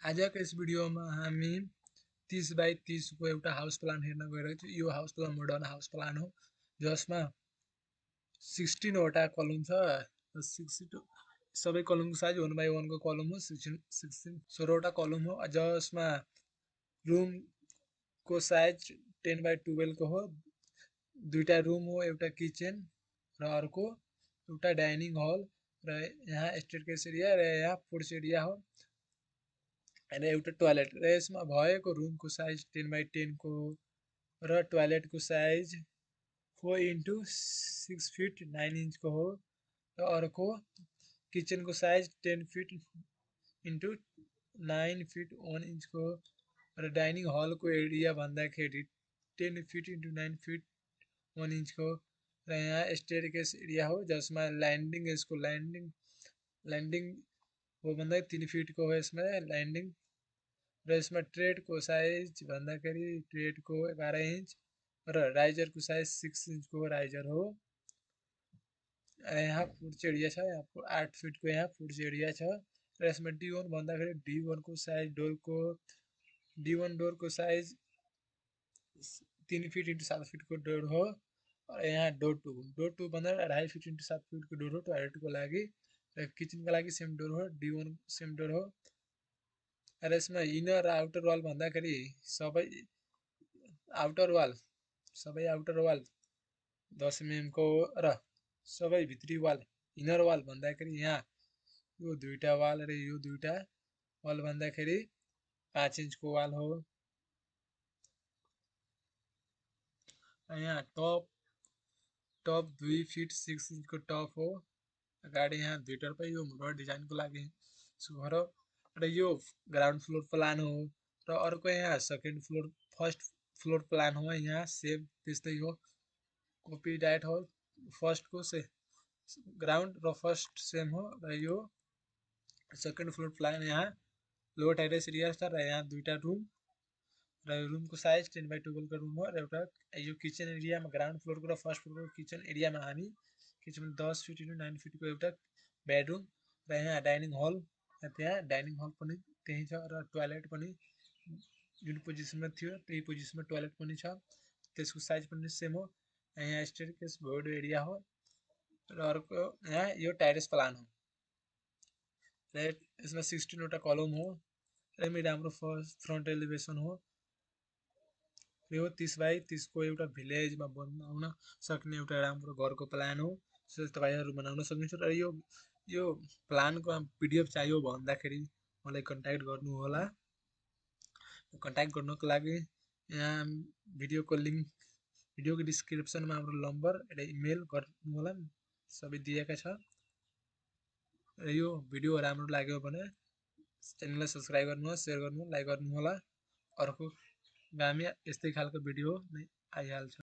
आजको यस भिडियोमा हामी 30 बाई 30 को एउटा हाउस प्लान हेर्न गइरहेको छौँ। यो house plan modern house plan हो जसमा 16 वटा कलम छ। 62 सबै कलमको साइज 1 बाई 1 को कलम हो। 16 वटा कलम हो जसमा रुमको साइज 10 बाई 12 को हो। दुईटा रुम हो, एउटा किचन र अर्को एउटा डाइनिङ हल र यहाँ स्टेयरकेस एरिया र यहाँ पोर्च एरिया हो र एउटा टोयलेट र यसमा भएको रुमको साइज 10 बाई 10 को र टोयलेटको साइज 4 into 6 feet 9 inch को हो र अर्को किचनको size 10 feet into 9 feet 1 inch को र डाइनिङ हलको एरिया भन्दाखेरि 10 feet into 9 feet 1 inch को र यहाँ स्टेयरकेस एरिया हो जसमा यसको ल्यान्डिङ हो भन्दा 3 feet को हो। यसमा ल्यान्डिङ र यसमा ट्रेडको साइज भन्दाखेरि ट्रेडको 11 इंच र राइजरको साइज 6 इंच को राइजर हो। यहाँ पोर्च एरिया छ, यहाँ 8 feet को यहाँ पोर्च एरिया छ र यसमा D1 भन्दाखेरि D1 को साइज डोरको D1 डोरको साइज 3 feet into 7 feet को डोर हो र यहाँ डोर 2 भन्दा 2.5 feet into 7 feet को डोर हो टोयलेटको लागि र किचनको लागि सेम डोर हो। D1 सेम डोर हो र यसमा इनर र आउटर वाल भन्दाखेरि सबै आउटर वाल 10 mm को र सबै भित्री वाल इनर वाल भन्दाखेरि यहाँ यो दुईटा वाल र यो दुईटा वाल भन्दाखेरि 5 इंच को वाल हो। यहाँ टप 2 feet 6 inch को टप हो। अगाडि यहाँ दुईतर्फ यो मोडल डिजाइनको लागि सुघर हो र यो ग्राउन्ड फ्लोर प्लान हो र अर्को यहाँ second floor first floor plan हो। यहाँ सेम त्यस्तै हो, कपी डाइट हो। फर्स्ट को से ग्राउन्ड र फर्स्ट सेम हो र यो सेकेन्ड फ्लोर प्लान यहाँ लो टेरेस एरिया छ र यहाँ दुईटा रुम र रुमको साइज 10 बाई 12 को रुम हो र एउटा यो किचन एरियामा ग्राउन्ड फ्लोरको र फर्स्ट फ्लोरको किचन एरियामा हामी किचनमा 10 feet into 9 feet को एउटा बेडरुम र यहाँ डाइनिङ हल त्यहाँ डाइनिङ हल पनि त्यही छ र टोयलेट पनि जुन पोजिसनमा थियो त्यही पोजिसनमा टोयलेट पनि छ, त्यसको साइज पनि सेम हो। यहाँ स्टेयरकेस भोर्ड एरिया हो र अर्को यहाँ यो टेरेस प्लान हो र यसमा 16 वटा कलम हो र एकदमै राम्रो फ्रन्ट एलिभेसन हो। यो 30 बाई 30 को एउटा भिलेजमा बनाउन सक्ने एउटा राम्रो घरको प्लान हो जसले तपाईहरु बनाउन सक्नुहुन्छ र यो प्लानको पीडीएफ चाहियो भन्दाखेरि मलाई कन्ट्याक्ट गर्नु होला। कन्ट्याक्ट गर्नको लागि यहाँ भिडियोको लिंक भिडियोको डिस्क्रिप्सनमा हाम्रो नम्बर र इमेल गर्नु होला, सबै दिएका छ। र यो भिडियो राम्रो लाग्यो भने च्यानललाई सब्स्क्राइब गर्नुहोस्, शेयर गर्नुहोस्, लाइक गर्नु होला। अर्को गामी यस्तै खालको भिडियो नै आइहाल्छ।